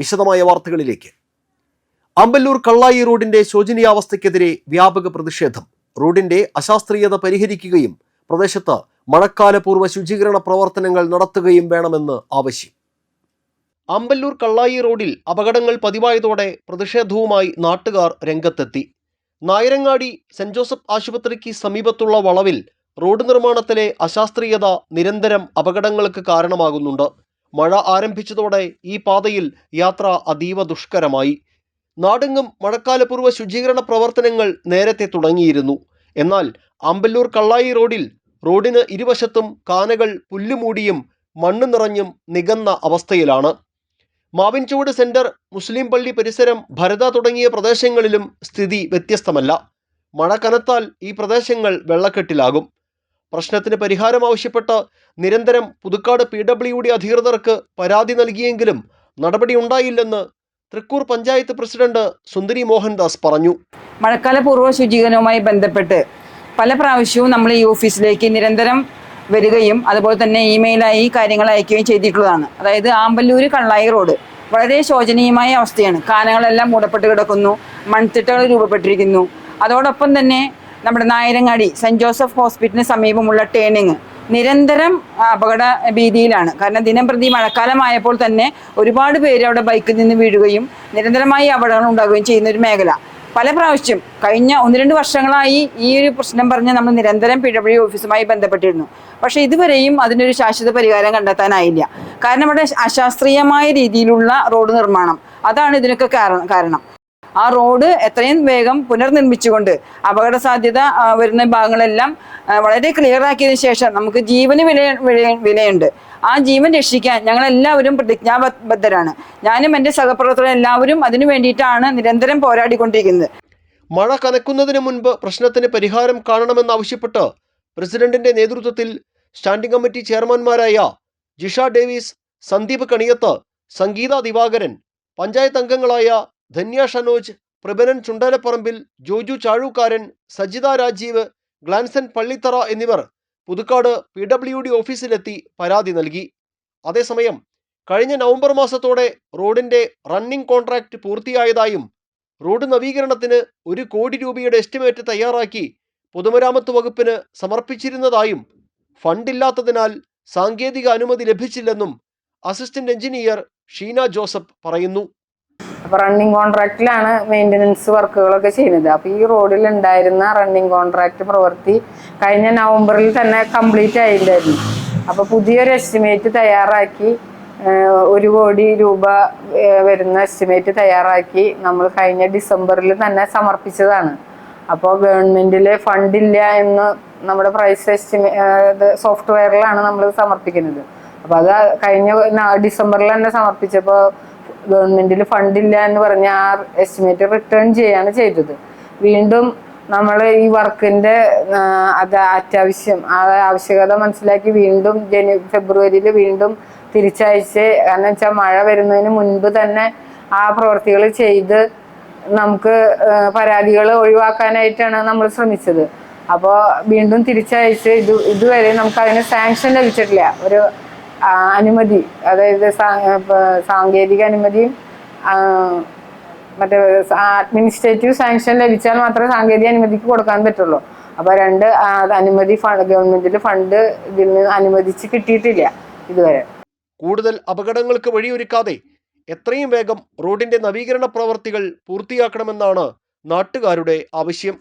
വിശദമായ വാർത്തകളിലേക്ക്. അമ്പല്ലൂർ കള്ളായി റോഡിന്റെ ശോചനീയാവസ്ഥയ്ക്കെതിരെ വ്യാപക പ്രതിഷേധം. റോഡിന്റെ അശാസ്ത്രീയത പരിഹരിക്കുകയും പ്രദേശത്ത് മഴക്കാലപൂർവ്വ ശുചീകരണ പ്രവർത്തനങ്ങൾ നടത്തുകയും വേണമെന്ന് ആവശ്യം. അമ്പല്ലൂർ കള്ളായി റോഡിൽ അപകടങ്ങൾ പതിവായതോടെ പ്രതിഷേധവുമായി നാട്ടുകാർ രംഗത്തെത്തി. നായരങ്ങാടി സെന്റ് ജോസഫ് ആശുപത്രിക്ക് സമീപത്തുള്ള വളവിൽ റോഡ് നിർമ്മാണത്തിലെ അശാസ്ത്രീയത നിരന്തരം അപകടങ്ങൾക്ക് കാരണമാകുന്നുണ്ട്. മഴ ആരംഭിച്ചതോടെ ഈ പാതയിൽ യാത്ര അതീവ ദുഷ്കരമായി. നാടെങ്ങും മഴക്കാലപൂർവ്വ ശുചീകരണ പ്രവർത്തനങ്ങൾ നേരത്തെ തുടങ്ങിയിരുന്നു. എന്നാൽ അമ്പല്ലൂർ കള്ളായി റോഡിന് ഇരുവശത്തും കാനകൾ പുല്ലുമൂടിയും മണ്ണ് നിറഞ്ഞും നികന്ന അവസ്ഥയിലാണ്. മാവിൻചുവട് സെന്റർ, മുസ്ലിം പള്ളി പരിസരം, ഭരത തുടങ്ങിയ പ്രദേശങ്ങളിലും സ്ഥിതി വ്യത്യസ്തമല്ല. മഴ കനത്താൽ ഈ പ്രദേശങ്ങൾ വെള്ളക്കെട്ടിലാകും. പ്രശ്നത്തിന് പരിഹാരം ആവശ്യപ്പെട്ട് നിരന്തരം പുതുക്കാട് PWD അധികൃതർക്ക് പരാതി നൽകിയെങ്കിലും നടപടിയുണ്ടായില്ലെന്ന് തൃക്കൂർ പഞ്ചായത്ത് പ്രസിഡന്റ് സുന്ദരി മോഹൻദാസ് പറഞ്ഞു. മഴക്കാല പൂർവ്വ ശുചീകരണവുമായി ബന്ധപ്പെട്ട് പല പ്രാവശ്യവും നമ്മൾ ഈ ഓഫീസിലേക്ക് നിരന്തരം വരികയും അതുപോലെ തന്നെ ഇമെയിലായി കാര്യങ്ങൾ അയക്കുകയും ചെയ്തിട്ടുള്ളതാണ്. അതായത് ആമ്പല്ലൂർ കള്ളായി റോഡ് വളരെ ശോചനീയമായ അവസ്ഥയാണ്. കാനകളെല്ലാം മൂടപ്പെട്ട് കിടക്കുന്നു, മൺതിട്ടകൾ രൂപപ്പെട്ടിരിക്കുന്നു. അതോടൊപ്പം തന്നെ നമ്മുടെ നായരങ്ങാടി സെന്റ് ജോസഫ് ഹോസ്പിറ്റലിന് സമീപമുള്ള ടേണിങ് നിരന്തരം അപകട ഭീതിയിലാണ്. കാരണം ദിനംപ്രതി മഴക്കാലമായപ്പോൾ തന്നെ ഒരുപാട് പേര് അവിടെ ബൈക്കിൽ നിന്ന് വീഴുകയും നിരന്തരമായി അപകടങ്ങൾ ഉണ്ടാകുകയും ചെയ്യുന്ന ഒരു മേഖല. പല പ്രാവശ്യം കഴിഞ്ഞ 1-2 വർഷങ്ങളായി ഈ ഒരു പ്രശ്നം പറഞ്ഞ് നമ്മൾ നിരന്തരം PWD ഓഫീസുമായി ബന്ധപ്പെട്ടിരുന്നു. പക്ഷേ ഇതുവരെയും അതിനൊരു ശാശ്വത പരിഹാരം കണ്ടെത്താനായില്ല. കാരണം ഇവിടെ അശാസ്ത്രീയമായ രീതിയിലുള്ള റോഡ് നിർമ്മാണം അതാണ് ഇതിനൊക്കെ കാരണം. ആ റോഡ് എത്രയും വേഗം പുനർനിർമ്മിച്ചുകൊണ്ട് അപകട സാധ്യത വരുന്ന ഭാഗങ്ങളെല്ലാം വളരെ ക്ലിയർ ആക്കിയതിനു ശേഷം നമുക്ക് ജീവന് വിലയുണ്ട്. ആ ജീവൻ രക്ഷിക്കാൻ ഞങ്ങളെല്ലാവരും പ്രതിജ്ഞാബദ്ധരാണ്. ഞാനും എൻ്റെ സഹപ്രവർത്തകരും എല്ലാവരും അതിനു വേണ്ടിയിട്ടാണ് നിരന്തരം പോരാടിക്കൊണ്ടിരിക്കുന്നത്. മഴ കനക്കുന്നതിന് മുൻപ് പ്രശ്നത്തിന് പരിഹാരം കാണണമെന്നാവശ്യപ്പെട്ട് പ്രസിഡന്റിന്റെ നേതൃത്വത്തിൽ സ്റ്റാൻഡിംഗ് കമ്മിറ്റി ചെയർമാൻമാരായ ജിഷ ഡേവിസ്, സന്ദീപ് കണിയത്ത്, സംഗീത ദിവാകരൻ, പഞ്ചായത്ത് അംഗങ്ങളായ ധന്യ ഷനോജ്, പ്രബനൻ ചുണ്ടലപ്പറമ്പിൽ, ജോജു ചാഴൂക്കാരൻ, സജിത രാജീവ്, ഗ്ലാൻസൻ പള്ളിത്തറ എന്നിവർ പുതുക്കാട് PWD ഓഫീസിലെത്തി പരാതി നൽകി. അതേസമയം കഴിഞ്ഞ നവംബർ മാസത്തോടെ റോഡിന്റെ റണ്ണിംഗ് കോൺട്രാക്ട് പൂർത്തിയായതായും റോഡ് നവീകരണത്തിന് 1 കോടി രൂപയുടെ എസ്റ്റിമേറ്റ് തയ്യാറാക്കി പൊതുമരാമത്ത് വകുപ്പിന് സമർപ്പിച്ചിരുന്നതായും ഫണ്ടില്ലാത്തതിനാൽ സാങ്കേതിക അനുമതി ലഭിച്ചില്ലെന്നും അസിസ്റ്റന്റ് എഞ്ചിനീയർ ഷീന ജോസഫ് പറയുന്നു. അപ്പോൾ റണ്ണിങ് കോൺട്രാക്റ്റിലാണ് മെയിൻ്റനൻസ് വർക്കുകളൊക്കെ ചെയ്യുന്നത്. അപ്പോൾ ഈ റോഡിൽ ഉണ്ടായിരുന്ന റണ്ണിങ് കോൺട്രാക്റ്റ് പ്രവൃത്തി കഴിഞ്ഞ നവംബറിൽ തന്നെ കംപ്ലീറ്റ് ആയിട്ടുണ്ടായിരുന്നു. അപ്പോൾ പുതിയൊരു എസ്റ്റിമേറ്റ് തയ്യാറാക്കി 1 കോടി രൂപ വരുന്ന എസ്റ്റിമേറ്റ് തയ്യാറാക്കി നമ്മൾ കഴിഞ്ഞ ഡിസംബറിൽ തന്നെ സമർപ്പിച്ചതാണ്. അപ്പോൾ ഗവൺമെൻറ്റിൽ ഫണ്ടില്ല എന്ന് നമ്മുടെ പ്രൈസ് സോഫ്റ്റ്വെയറിലാണ് നമ്മൾ സമർപ്പിക്കുന്നത്. അപ്പോൾ അത് കഴിഞ്ഞ ഡിസംബറിൽ തന്നെ സമർപ്പിച്ചപ്പോൾ ഗവൺമെൻറ്റിൽ ഫണ്ടില്ല എന്ന് പറഞ്ഞ് ആ എസ്റ്റിമേറ്റ് റിട്ടേൺ ചെയ്യാണ് ചെയ്തത്. വീണ്ടും നമ്മൾ ഈ വർക്കിൻ്റെ ആവശ്യകത മനസ്സിലാക്കി വീണ്ടും ഫെബ്രുവരിയിൽ വീണ്ടും തിരിച്ചയച്ച്, കാരണം വെച്ചാൽ മഴ വരുന്നതിന് മുൻപ് തന്നെ ആ പ്രവൃത്തികൾ ചെയ്ത് നമുക്ക് പരാതികൾ ഒഴിവാക്കാനായിട്ടാണ് നമ്മൾ ശ്രമിച്ചത്. അപ്പോൾ വീണ്ടും തിരിച്ചയച്ച് ഇതുവരെ നമുക്ക് അതിന് സാങ്ഷൻ ലഭിച്ചിട്ടില്ല. ഒരു അനുമതി, അതായത് സാങ്കേതിക അനുമതിയും മറ്റേ അഡ്മിനിസ്ട്രേറ്റീവ് സാങ്ഷൻ ലഭിച്ചാൽ മാത്രമേ സാങ്കേതിക അനുമതിക്ക് കൊടുക്കാൻ പറ്റുള്ളൂ. അപ്പോൾ 2 അനുമതി ഗവൺമെന്റിൽ ഫണ്ട് ഇതിൽ നിന്ന് അനുവദിച്ച് കിട്ടിയിട്ടില്ല ഇതുവരെ. കൂടുതൽ അപകടങ്ങൾക്ക് വഴിയൊരുക്കാതെ എത്രയും വേഗം റോഡിന്റെ നവീകരണ പ്രവർത്തികൾ പൂർത്തിയാക്കണമെന്നാണ് നാട്ടുകാരുടെ ആവശ്യം.